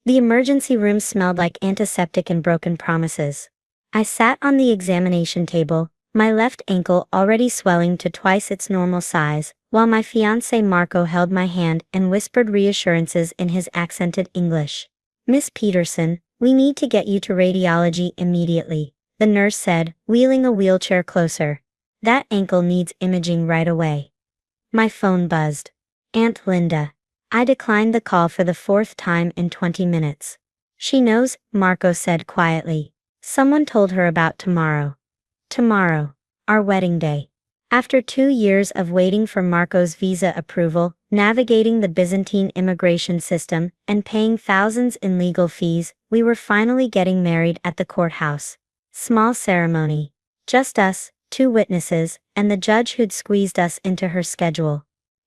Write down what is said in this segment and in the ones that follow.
The emergency room smelled like antiseptic and broken promises. I sat on the examination table, my left ankle already swelling to twice its normal size, while my fiancé Marco held my hand and whispered reassurances in his accented English. "Miss Peterson, we need to get you to radiology immediately," the nurse said, wheeling a wheelchair closer. "That ankle needs imaging right away." My phone buzzed. Aunt Linda. I declined the call for the fourth time in 20 minutes. "She knows," Marco said quietly. "Someone told her about tomorrow." Tomorrow. Our wedding day. After 2 years of waiting for Marco's visa approval, navigating the Byzantine immigration system, and paying thousands in legal fees, we were finally getting married at the courthouse. Small ceremony. Just us, 2 witnesses, and the judge who'd squeezed us into her schedule.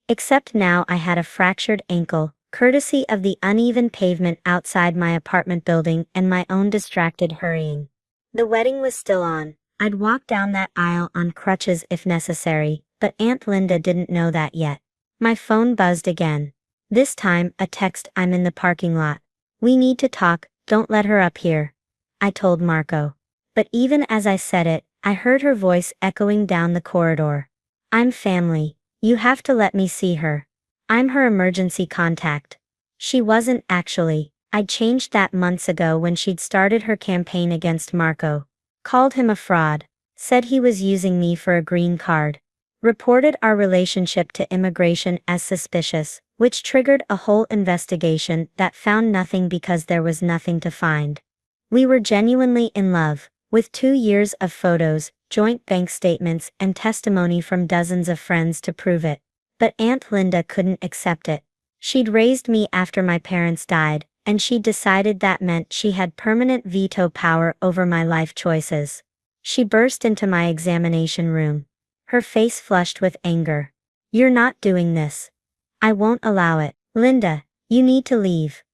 Except now I had a fractured ankle, courtesy of the uneven pavement outside my apartment building and my own distracted hurrying. The wedding was still on. I'd walk down that aisle on crutches if necessary, but Aunt Linda didn't know that yet. My phone buzzed again. This time, a text: "I'm in the parking lot. We need to talk, don't let her up here," I told Marco. But even as I said it, I heard her voice echoing down the corridor. "I'm family. You have to let me see her. I'm her emergency contact." She wasn't actually. I'd changed that months ago when she'd started her campaign against Marco. Called him a fraud. Said he was using me for a green card. Reported our relationship to immigration as suspicious, which triggered a whole investigation that found nothing because there was nothing to find. We were genuinely in love, with 2 years of photos, joint bank statements, and testimony from dozens of friends to prove it. But Aunt Linda couldn't accept it. She'd raised me after my parents died, and she'd decided that meant she had permanent veto power over my life choices. She burst into my examination room. Her face flushed with anger. "You're not doing this. I won't allow it. Linda, you need to leave,"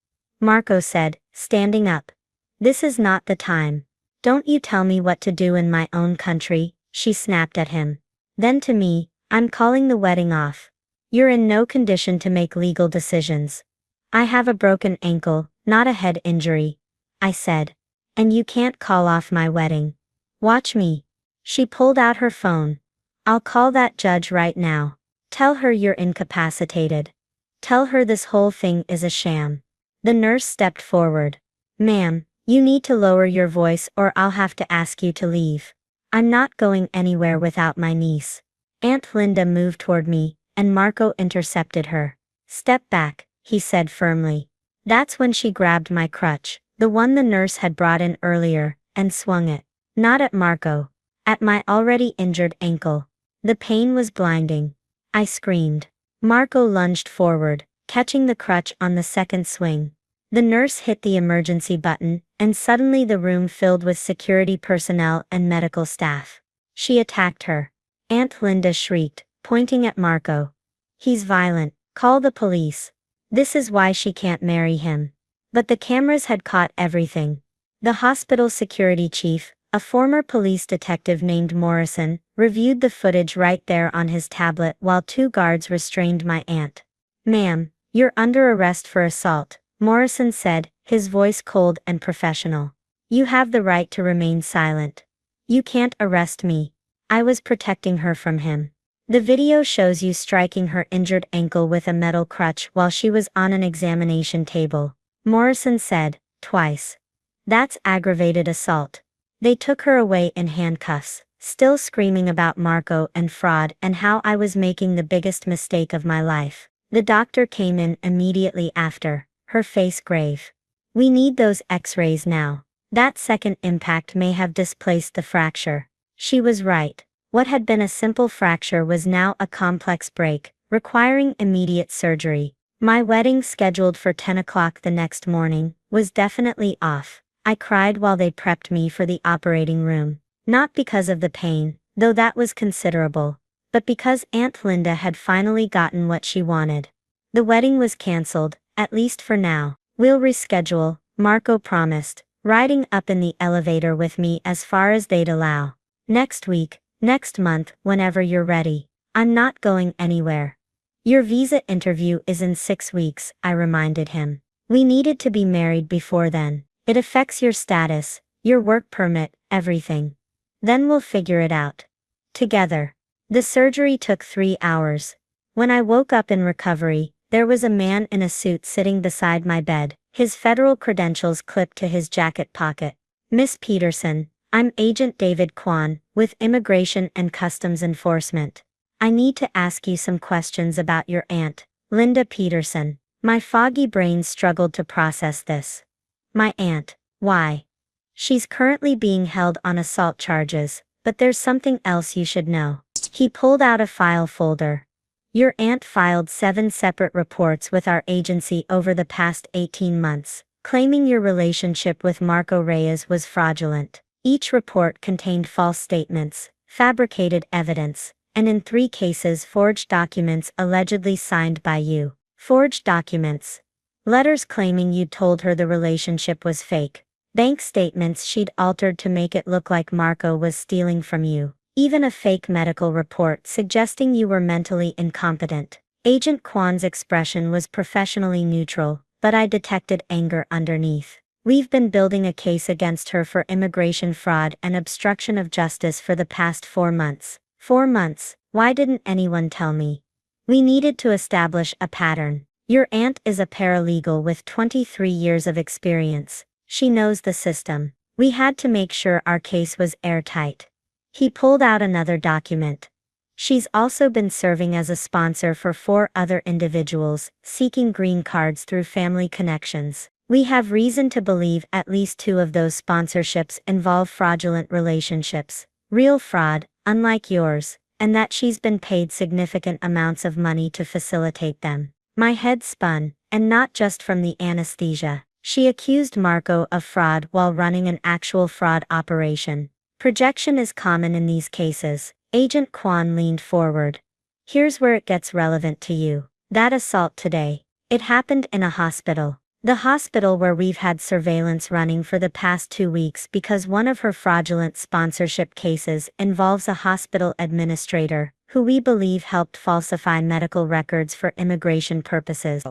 Marco said, standing up. "This is not the time. Don't you tell me what to do in my own country," she snapped at him. Then to me, "I'm calling the wedding off. You're in no condition to make legal decisions." "I have a broken ankle, not a head injury," I said. "And you can't call off my wedding. Watch me." She pulled out her phone. "I'll call that judge right now. Tell her you're incapacitated. Tell her this whole thing is a sham." The nurse stepped forward. "Ma'am, you need to lower your voice or I'll have to ask you to leave. I'm not going anywhere without my niece." Aunt Linda moved toward me, and Marco intercepted her. "Step back," he said firmly. That's when she grabbed my crutch, the one the nurse had brought in earlier, and swung it. Not at Marco. At my already injured ankle. The pain was blinding. I screamed. Marco lunged forward, catching the crutch on the second swing. The nurse hit the emergency button, and suddenly the room filled with security personnel and medical staff. She attacked her. Aunt Linda shrieked, pointing at Marco. "He's violent. Call the police. This is why she can't marry him." But the cameras had caught everything. The hospital security chief, a former police detective named Morrison, reviewed the footage right there on his tablet while 2 guards restrained my aunt. "Ma'am, you're under arrest for assault," Morrison said, his voice cold and professional. "You have the right to remain silent. You can't arrest me." I was protecting her from him. "The video shows you striking her injured ankle with a metal crutch while she was on an examination table," Morrison said, "twice. That's aggravated assault." They took her away in handcuffs, still screaming about Marco and fraud and how I was making the biggest mistake of my life. The doctor came in immediately after, her face grave. "We need those X-rays now. That second impact may have displaced the fracture." She was right. What had been a simple fracture was now a complex break, requiring immediate surgery. My wedding, scheduled for 10 o'clock the next morning, was definitely off. I cried while they prepped me for the operating room. Not because of the pain, though that was considerable, but because Aunt Linda had finally gotten what she wanted. The wedding was cancelled, at least for now. "We'll reschedule," Marco promised, riding up in the elevator with me as far as they'd allow. "Next week, next month, whenever you're ready. I'm not going anywhere." "Your visa interview is in 6 weeks," I reminded him. We needed to be married before then. It affects your status, your work permit, everything. Then we'll figure it out. Together. The surgery took 3 hours. When I woke up in recovery, there was a man in a suit sitting beside my bed, his federal credentials clipped to his jacket pocket. Miss Peterson, I'm Agent David Kwan, with Immigration and Customs Enforcement. I need to ask you some questions about your aunt, Linda Peterson. My foggy brain struggled to process this. My aunt, why? She's currently being held on assault charges, but there's something else you should know. He pulled out a file folder. Your aunt filed 7 separate reports with our agency over the past 18 months, claiming your relationship with Marco Reyes was fraudulent. Each report contained false statements, fabricated evidence, and in 3 cases forged documents allegedly signed by you. Forged documents. Letters claiming you'd told her the relationship was fake. Bank statements she'd altered to make it look like Marco was stealing from you. Even a fake medical report suggesting you were mentally incompetent. Agent Kwan's expression was professionally neutral, but I detected anger underneath. We've been building a case against her for immigration fraud and obstruction of justice for the past 4 months. 4 months, why didn't anyone tell me? We needed to establish a pattern. Your aunt is a paralegal with 23 years of experience. She knows the system. We had to make sure our case was airtight. He pulled out another document. She's also been serving as a sponsor for 4 other individuals, seeking green cards through family connections. We have reason to believe at least 2 of those sponsorships involve fraudulent relationships, real fraud, unlike yours, and that she's been paid significant amounts of money to facilitate them. My head spun, and not just from the anesthesia. She accused Marco of fraud while running an actual fraud operation. Projection is common in these cases. Agent Kwan leaned forward. Here's where it gets relevant to you. That assault today. It happened in a hospital. The hospital where we've had surveillance running for the past 2 weeks because one of her fraudulent sponsorship cases involves a hospital administrator, who we believe helped falsify medical records for immigration purposes.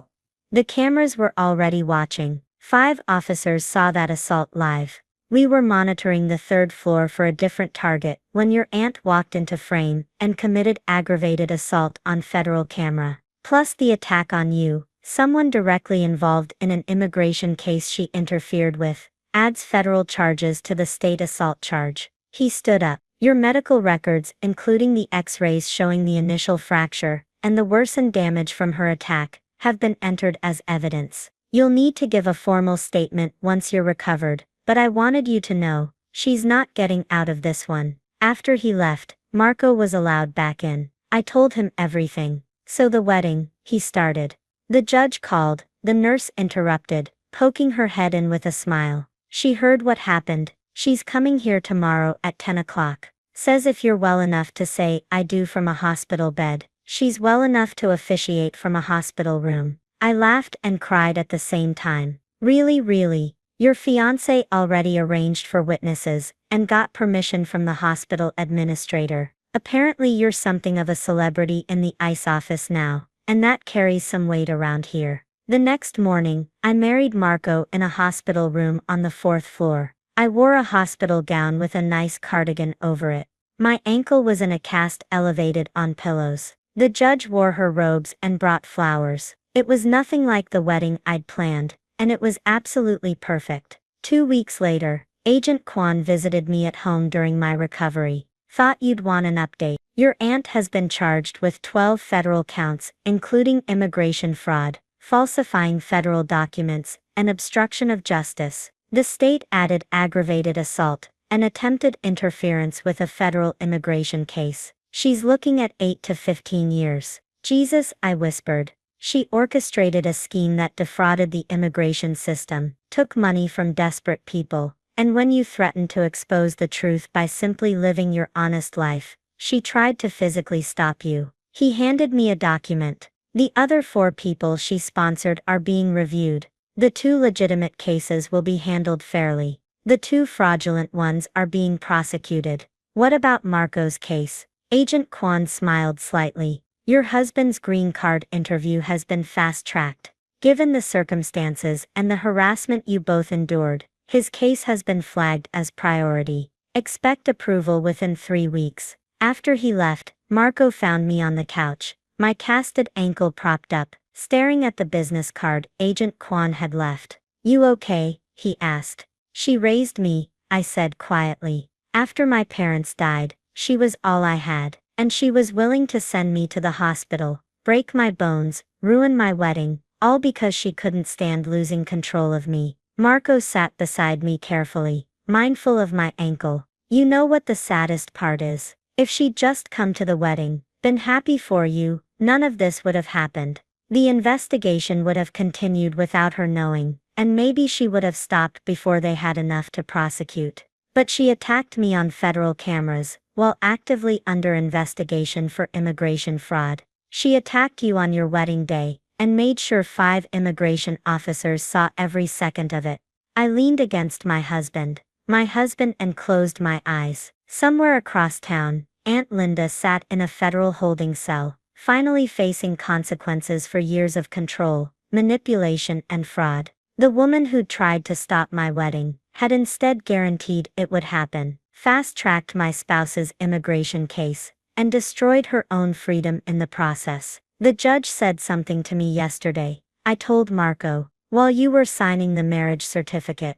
The cameras were already watching. 5 officers saw that assault live. We were monitoring the 3rd floor for a different target when your aunt walked into frame and committed aggravated assault on federal camera. Plus the attack on you, someone directly involved in an immigration case she interfered with, adds federal charges to the state assault charge. He stood up. Your medical records, including the X-rays showing the initial fracture and the worsened damage from her attack, have been entered as evidence. You'll need to give a formal statement once you're recovered, but I wanted you to know, she's not getting out of this one. After he left, Marco was allowed back in. I told him everything. So the wedding, he started. The judge called, the nurse interrupted, poking her head in with a smile. She heard what happened. She's coming here tomorrow at 10 o'clock. Says if you're well enough to say I do from a hospital bed, she's well enough to officiate from a hospital room. I laughed and cried at the same time. Really? Your fiancé already arranged for witnesses and got permission from the hospital administrator. Apparently you're something of a celebrity in the ICE office now, and that carries some weight around here. The next morning, I married Marco in a hospital room on the 4th floor. I wore a hospital gown with a nice cardigan over it. My ankle was in a cast elevated on pillows. The judge wore her robes and brought flowers. It was nothing like the wedding I'd planned, and it was absolutely perfect. 2 weeks later, Agent Kwan visited me at home during my recovery. Thought you'd want an update. Your aunt has been charged with 12 federal counts, including immigration fraud, falsifying federal documents, and obstruction of justice. The state added aggravated assault and attempted interference with a federal immigration case. She's looking at 8 to 15 years. Jesus, I whispered. She orchestrated a scheme that defrauded the immigration system, took money from desperate people, and when you threatened to expose the truth by simply living your honest life, she tried to physically stop you. He handed me a document. The other 4 people she sponsored are being reviewed. The 2 legitimate cases will be handled fairly. The 2 fraudulent ones are being prosecuted. What about Marco's case? Agent Kwan smiled slightly. Your husband's green card interview has been fast-tracked. Given the circumstances and the harassment you both endured, his case has been flagged as priority. Expect approval within 3 weeks. After he left, Marco found me on the couch, my casted ankle propped up, staring at the business card Agent Kwan had left. "You okay?" he asked. "She raised me," I said quietly. "After my parents died, she was all I had, and she was willing to send me to the hospital, break my bones, ruin my wedding, all because she couldn't stand losing control of me." Marco sat beside me carefully, mindful of my ankle. "You know what the saddest part is? If she'd just come to the wedding, been happy for you, none of this would have happened. The investigation would have continued without her knowing, and maybe she would have stopped before they had enough to prosecute. But she attacked me on federal cameras, while actively under investigation for immigration fraud. She attacked you on your wedding day, and made sure 5 immigration officers saw every second of it." I leaned against my husband, and closed my eyes. Somewhere across town, Aunt Linda sat in a federal holding cell, finally facing consequences for years of control, manipulation and fraud. The woman who'd tried to stop my wedding, had instead guaranteed it would happen, fast-tracked my spouse's immigration case, and destroyed her own freedom in the process. "The judge said something to me yesterday," I told Marco, "while you were signing the marriage certificate."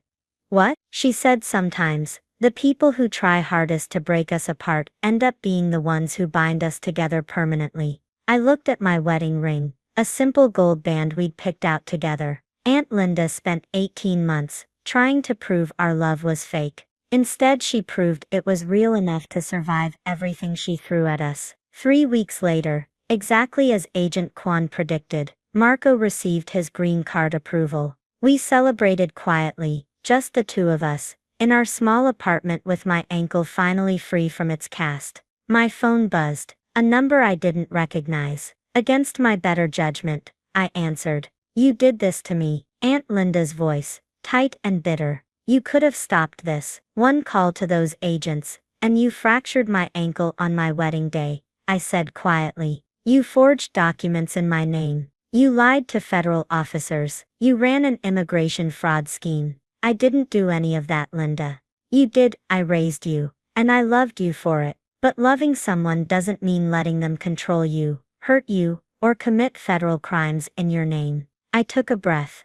"What?" She said, "Sometimes, the people who try hardest to break us apart end up being the ones who bind us together permanently." I looked at my wedding ring, a simple gold band we'd picked out together. Aunt Linda spent 18 months, trying to prove our love was fake. Instead, she proved it was real enough to survive everything she threw at us. 3 weeks later, exactly as Agent Kwan predicted, Marco received his green card approval. We celebrated quietly, just the two of us, in our small apartment with my ankle finally free from its cast. My phone buzzed, a number I didn't recognize. Against my better judgment, I answered. "You did this to me," Aunt Linda's voice, tight and bitter. "You could have stopped this. One call to those agents, and you fractured my ankle on my wedding day," I said quietly. "You forged documents in my name. You lied to federal officers. You ran an immigration fraud scheme." "I didn't do any of that, Linda." "You did. I raised you, and I loved you for it. But loving someone doesn't mean letting them control you, hurt you, or commit federal crimes in your name." I took a breath.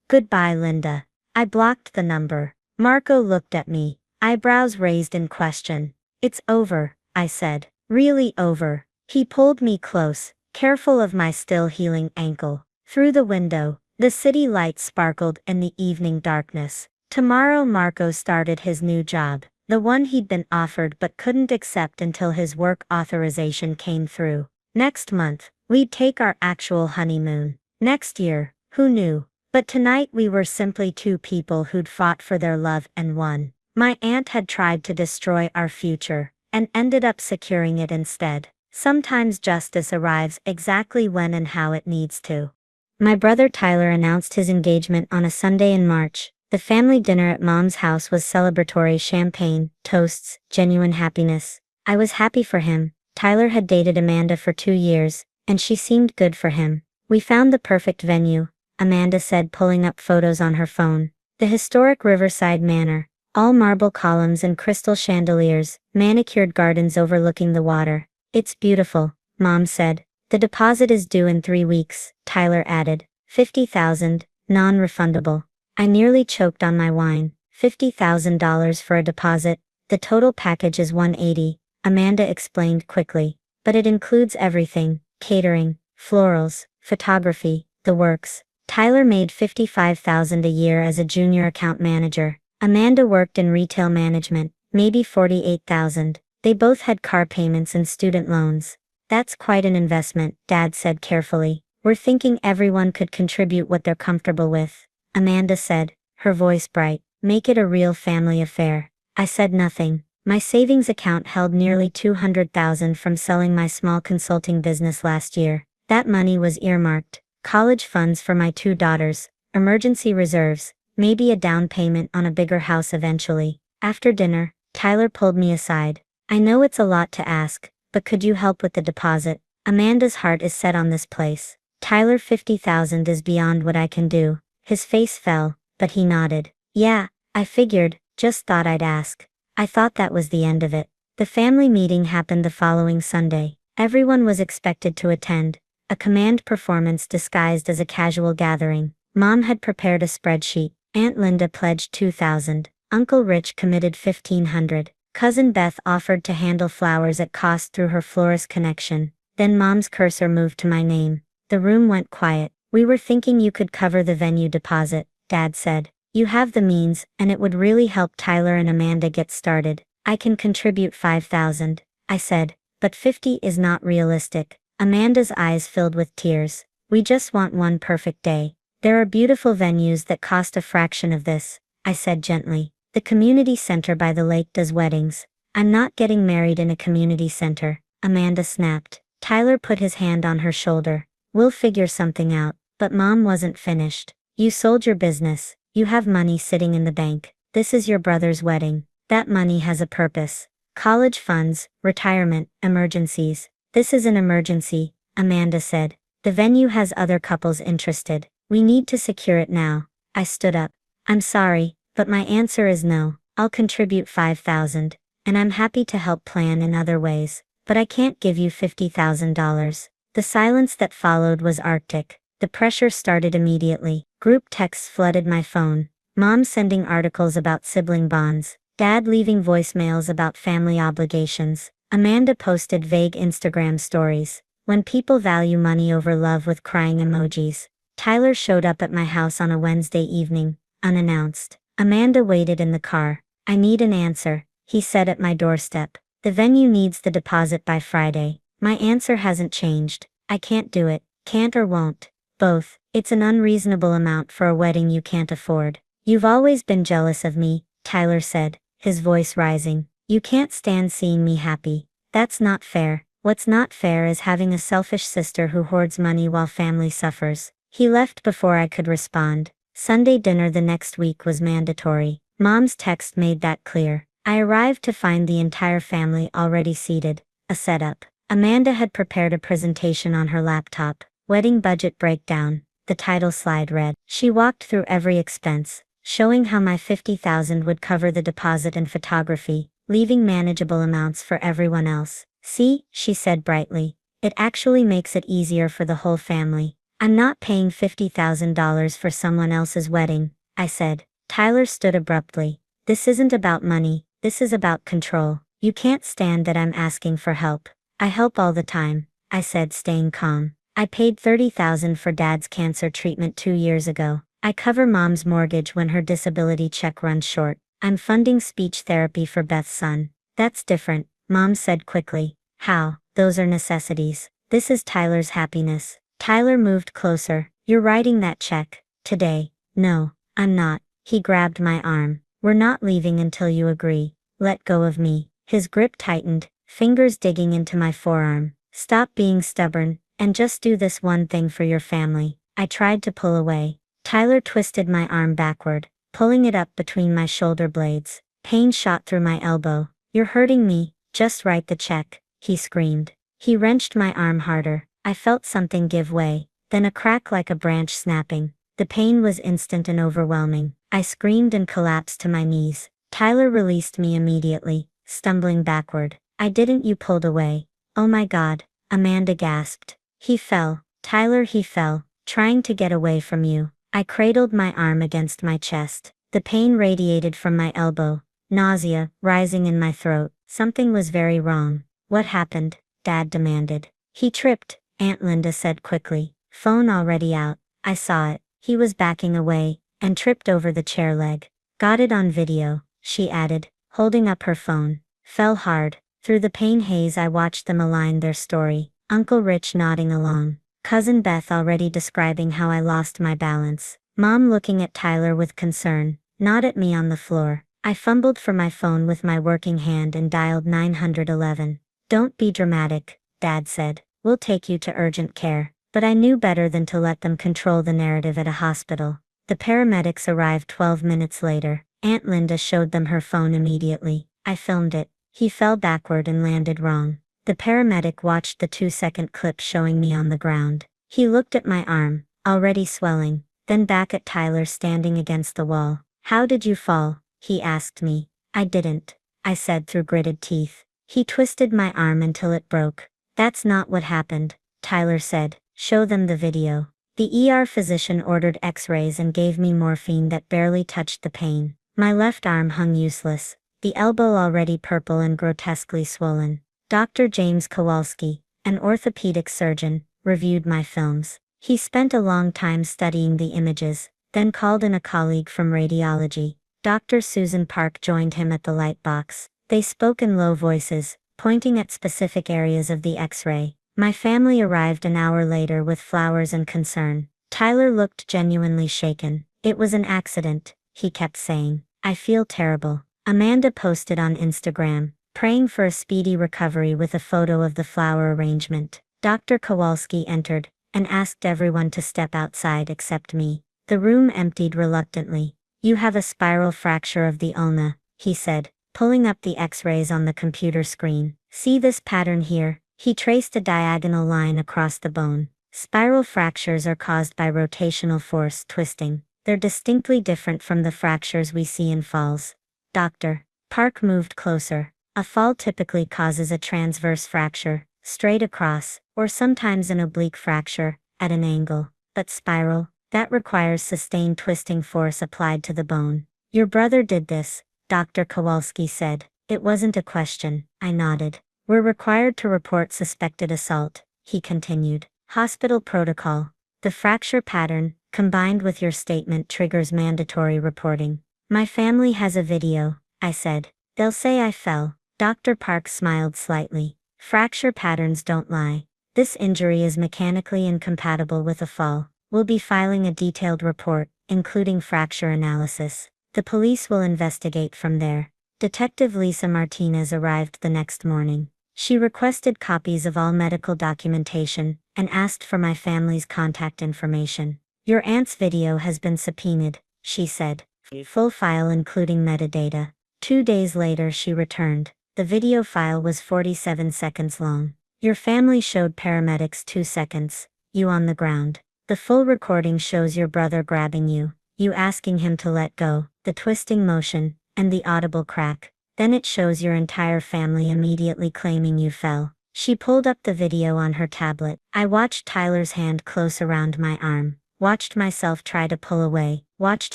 "Goodbye, Linda." I blocked the number. Marco looked at me, eyebrows raised in question. "It's over," I said. "Really over." He pulled me close, careful of my still healing ankle. Through the window, the city lights sparkled in the evening darkness. Tomorrow Marco started his new job, the one he'd been offered but couldn't accept until his work authorization came through. Next month, we'd take our actual honeymoon. Next year, who knew? But tonight we were simply two people who'd fought for their love and won. My aunt had tried to destroy our future, and ended up securing it instead. Sometimes justice arrives exactly when and how it needs to. My brother Tyler announced his engagement on a Sunday in March. The family dinner at Mom's house was celebratory: champagne, toasts, genuine happiness. I was happy for him. Tyler had dated Amanda for 2 years, and she seemed good for him. "We found the perfect venue," Amanda said, pulling up photos on her phone. "The historic Riverside Manor, all marble columns and crystal chandeliers, manicured gardens overlooking the water. It's beautiful," Mom said. "The deposit is due in 3 weeks," Tyler added. 50,000, non-refundable. I nearly choked on my wine. $50,000 for a deposit. "The total package is 180, Amanda explained quickly. "But it includes everything: catering, florals, photography, the works." Tyler made $55,000 a year as a junior account manager. Amanda worked in retail management, maybe 48,000. They both had car payments and student loans. "That's quite an investment," Dad said carefully. "We're thinking everyone could contribute what they're comfortable with," Amanda said, her voice bright. "Make it a real family affair." I said nothing. My savings account held nearly $200,000 from selling my small consulting business last year. That money was earmarked: college funds for my 2 daughters, emergency reserves, maybe a down payment on a bigger house eventually. After dinner, Tyler pulled me aside. "I know it's a lot to ask, but could you help with the deposit? Amanda's heart is set on this place." Tyler, 50,000 is beyond what I can do. His face fell, but he nodded. Yeah, I figured, just thought I'd ask. I thought that was the end of it. The family meeting happened the following Sunday. Everyone was expected to attend, a command performance disguised as a casual gathering. Mom had prepared a spreadsheet. Aunt Linda pledged 2,000. Uncle Rich committed 1,500. Cousin Beth offered to handle flowers at cost through her florist connection. Then Mom's cursor moved to my name. The room went quiet. We were thinking you could cover the venue deposit, Dad said. You have the means, and it would really help Tyler and Amanda get started. I can contribute 5,000, I said, but 50 is not realistic. Amanda's eyes filled with tears. We just want one perfect day. There are beautiful venues that cost a fraction of this, I said gently. The community center by the lake does weddings. I'm not getting married in a community center, Amanda snapped. Tyler put his hand on her shoulder. We'll figure something out. But Mom wasn't finished. You sold your business. You have money sitting in the bank. This is your brother's wedding. That money has a purpose. College funds, retirement, emergencies. This is an emergency, Amanda said. The venue has other couples interested. We need to secure it now. I stood up. I'm sorry, but my answer is no. I'll contribute 5,000, and I'm happy to help plan in other ways, but I can't give you $50,000. The silence that followed was arctic. The pressure started immediately. Group texts flooded my phone. Mom sending articles about sibling bonds. Dad leaving voicemails about family obligations. Amanda posted vague Instagram stories. When people value money over love with crying emojis. Tyler showed up at my house on a Wednesday evening, unannounced. Amanda waited in the car. I need an answer, he said at my doorstep. The venue needs the deposit by Friday. My answer hasn't changed. I can't do it. Can't or won't. Both. It's an unreasonable amount for a wedding you can't afford. You've always been jealous of me, Tyler said, his voice rising. You can't stand seeing me happy. That's not fair. What's not fair is having a selfish sister who hoards money while family suffers. He left before I could respond. Sunday dinner the next week was mandatory. Mom's text made that clear. I arrived to find the entire family already seated. A setup. Amanda had prepared a presentation on her laptop. Wedding budget breakdown. The title slide read. She walked through every expense, showing how my 50,000 would cover the deposit and photography, leaving manageable amounts for everyone else. See, she said brightly. It actually makes it easier for the whole family. I'm not paying $50,000 for someone else's wedding, I said. Tyler stood abruptly. This isn't about money, this is about control. You can't stand that I'm asking for help. I help all the time, I said, staying calm. I paid $30,000 for Dad's cancer treatment 2 years ago. I cover Mom's mortgage when her disability check runs short. I'm funding speech therapy for Beth's son. That's different, Mom said quickly. How? Those are necessities. This is Tyler's happiness. Tyler moved closer. You're writing that check today. No, I'm not. He grabbed my arm. We're not leaving until you agree. Let go of me. His grip tightened, fingers digging into my forearm. Stop being stubborn, and just do this one thing for your family. I tried to pull away. Tyler twisted my arm backward, pulling it up between my shoulder blades. Pain shot through my elbow. You're hurting me. Just write the check, he screamed. He wrenched my arm harder. I felt something give way, then a crack like a branch snapping. The pain was instant and overwhelming. I screamed and collapsed to my knees. Tyler released me immediately, stumbling backward. I didn't. You pulled away. Oh my God, Amanda gasped. He fell. Tyler, he fell, trying to get away from you. I cradled my arm against my chest. The pain radiated from my elbow, nausea rising in my throat. Something was very wrong. What happened? Dad demanded. He tripped, Aunt Linda said quickly. Phone already out. I saw it. He was backing away, and tripped over the chair leg. Got it on video, she added, holding up her phone. Fell hard. Through the pain haze I watched them align their story. Uncle Rich nodding along. Cousin Beth already describing how I lost my balance. Mom looking at Tyler with concern, not at me on the floor. I fumbled for my phone with my working hand and dialed 911. Don't be dramatic, Dad said. We'll take you to urgent care. But I knew better than to let them control the narrative at a hospital. The paramedics arrived 12 minutes later. Aunt Linda showed them her phone immediately. I filmed it. He fell backward and landed wrong. The paramedic watched the 2-second clip showing me on the ground. He looked at my arm, already swelling, then back at Tyler standing against the wall. "How did you fall?" he asked me. "I didn't," I said through gritted teeth. He twisted my arm until it broke. "That's not what happened," Tyler said. "Show them the video." The ER physician ordered x-rays and gave me morphine that barely touched the pain. My left arm hung useless, the elbow already purple and grotesquely swollen. Dr. James Kowalski, an orthopedic surgeon, reviewed my films. He spent a long time studying the images, then called in a colleague from radiology. Dr. Susan Park joined him at the light box. They spoke in low voices, pointing at specific areas of the x-ray. My family arrived an hour later with flowers and concern. Tyler looked genuinely shaken. "It was an accident," he kept saying. "I feel terrible." Amanda posted on Instagram, praying for a speedy recovery with a photo of the flower arrangement. Dr. Kowalski entered and asked everyone to step outside except me. The room emptied reluctantly. "You have a spiral fracture of the ulna," he said, pulling up the x-rays on the computer screen. "See this pattern here?" He traced a diagonal line across the bone. Spiral fractures are caused by rotational force twisting. They're distinctly different from the fractures we see in falls. Dr. Park moved closer. A fall typically causes a transverse fracture, straight across, or sometimes an oblique fracture, at an angle. But spiral, that requires sustained twisting force applied to the bone. "Your brother did this," Dr. Kowalski said. "It wasn't a question," I nodded. "We're required to report suspected assault," he continued. "Hospital protocol. The fracture pattern, combined with your statement, triggers mandatory reporting." "My family has a video," I said. "They'll say I fell." Dr. Park smiled slightly. "Fracture patterns don't lie. This injury is mechanically incompatible with a fall. We'll be filing a detailed report, including fracture analysis. The police will investigate from there." Detective Lisa Martinez arrived the next morning. She requested copies of all medical documentation and asked for my family's contact information. "Your aunt's video has been subpoenaed," she said. "Full file including metadata." 2 days later she returned. The video file was 47 seconds long. "Your family showed paramedics 2 seconds, you on the ground. The full recording shows your brother grabbing you, you asking him to let go, the twisting motion, and the audible crack. Then it shows your entire family immediately claiming you fell." She pulled up the video on her tablet. I watched Tyler's hand close around my arm, watched myself try to pull away, watched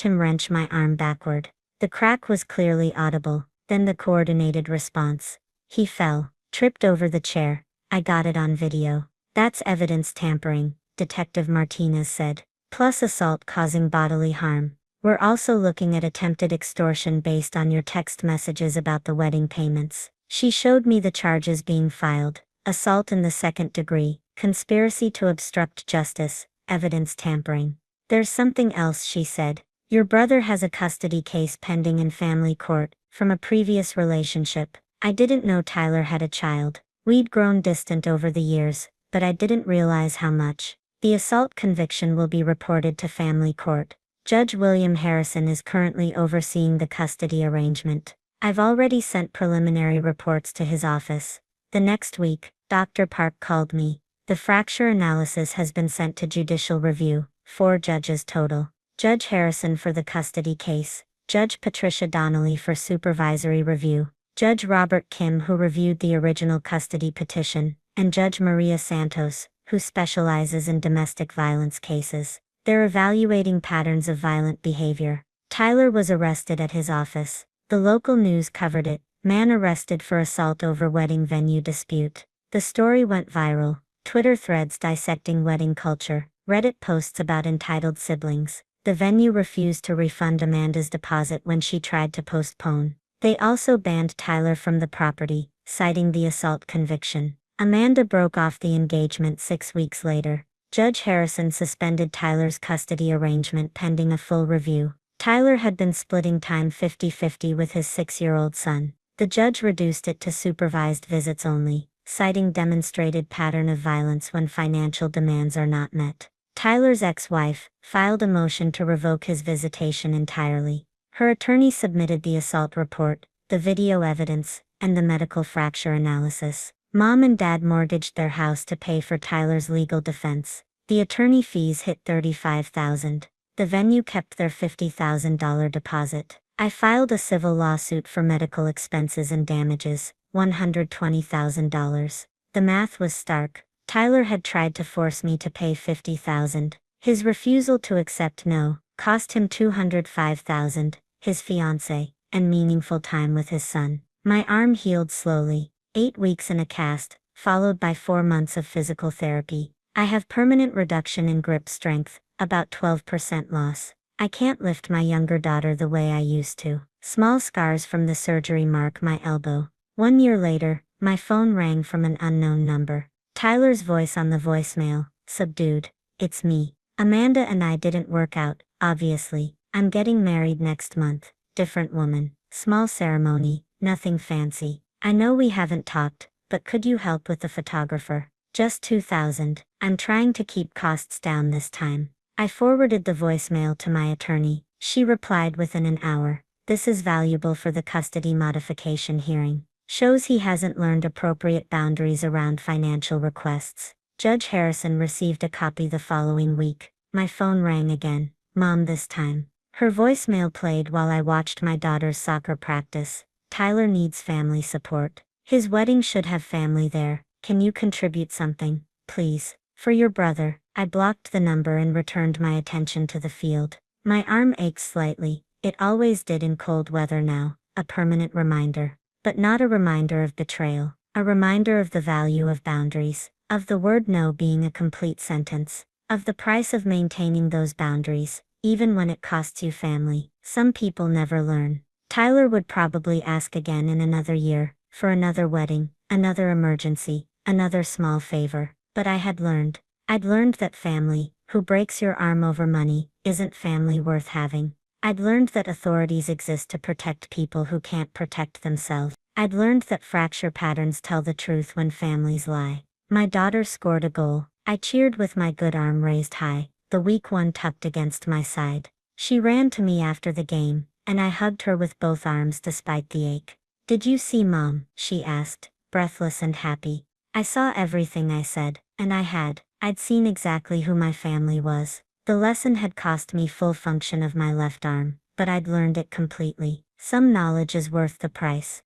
him wrench my arm backward. The crack was clearly audible, then the coordinated response. He fell, tripped over the chair. "I got it on video." "That's evidence tampering," Detective Martinez said. "Plus assault causing bodily harm. We're also looking at attempted extortion based on your text messages about the wedding payments." She showed me the charges being filed: assault in the second degree, conspiracy to obstruct justice, evidence tampering. "There's something else," she said. "Your brother has a custody case pending in family court, from a previous relationship. I didn't know Tyler had a child. We'd grown distant over the years, but I didn't realize how much. The assault conviction will be reported to family court. Judge William Harrison is currently overseeing the custody arrangement. I've already sent preliminary reports to his office." The next week, Dr. Park called me. "The fracture analysis has been sent to judicial review, 4 judges total. Judge Harrison for the custody case, Judge Patricia Donnelly for supervisory review, Judge Robert Kim who reviewed the original custody petition, and Judge Maria Santos, who specializes in domestic violence cases. They're evaluating patterns of violent behavior." Tyler was arrested at his office. The local news covered it. "Man arrested for assault over wedding venue dispute." The story went viral. Twitter threads dissecting wedding culture, Reddit posts about entitled siblings. The venue refused to refund Amanda's deposit when she tried to postpone. They also banned Tyler from the property, citing the assault conviction. Amanda broke off the engagement 6 weeks later. Judge Harrison suspended Tyler's custody arrangement pending a full review. Tyler had been splitting time 50-50 with his 6-year-old son. The judge reduced it to supervised visits only, citing demonstrated pattern of violence when financial demands are not met. Tyler's ex-wife filed a motion to revoke his visitation entirely. Her attorney submitted the assault report, the video evidence, and the medical fracture analysis. Mom and Dad mortgaged their house to pay for Tyler's legal defense. The attorney fees hit $35,000. The venue kept their $50,000 deposit. I filed a civil lawsuit for medical expenses and damages, $120,000. The math was stark. Tyler had tried to force me to pay $50,000. His refusal to accept no cost him $205,000, his fiancée, and meaningful time with his son. My arm healed slowly, 8 weeks in a cast, followed by 4 months of physical therapy. I have permanent reduction in grip strength, about 12% loss. I can't lift my younger daughter the way I used to. Small scars from the surgery mark my elbow. 1 year later, my phone rang from an unknown number. Tyler's voice on the voicemail, subdued. "It's me. Amanda and I didn't work out, obviously. I'm getting married next month. Different woman. Small ceremony, nothing fancy. I know we haven't talked, but could you help with the photographer? Just $2,000. I'm trying to keep costs down this time." I forwarded the voicemail to my attorney. She replied within an hour. "This is valuable for the custody modification hearing. Shows he hasn't learned appropriate boundaries around financial requests." Judge Harrison received a copy the following week. My phone rang again. Mom this time. Her voicemail played while I watched my daughter's soccer practice. "Tyler needs family support. His wedding should have family there. Can you contribute something, please? For your brother." I blocked the number and returned my attention to the field. My arm aches slightly. It always did in cold weather now, a permanent reminder. But not a reminder of betrayal, a reminder of the value of boundaries, of the word no being a complete sentence, of the price of maintaining those boundaries, even when it costs you family. Some people never learn. Tyler would probably ask again in another year, for another wedding, another emergency, another small favor. But I had learned. I'd learned that family, who breaks your arm over money, isn't family worth having. I'd learned that authorities exist to protect people who can't protect themselves. I'd learned that fracture patterns tell the truth when families lie. My daughter scored a goal. I cheered with my good arm raised high, the weak one tucked against my side. She ran to me after the game, and I hugged her with both arms despite the ache. "Did you see Mom?" she asked, breathless and happy. I saw everything, I said, and I had. I'd seen exactly who my family was. The lesson had cost me full function of my left arm, but I'd learned it completely. Some knowledge is worth the price.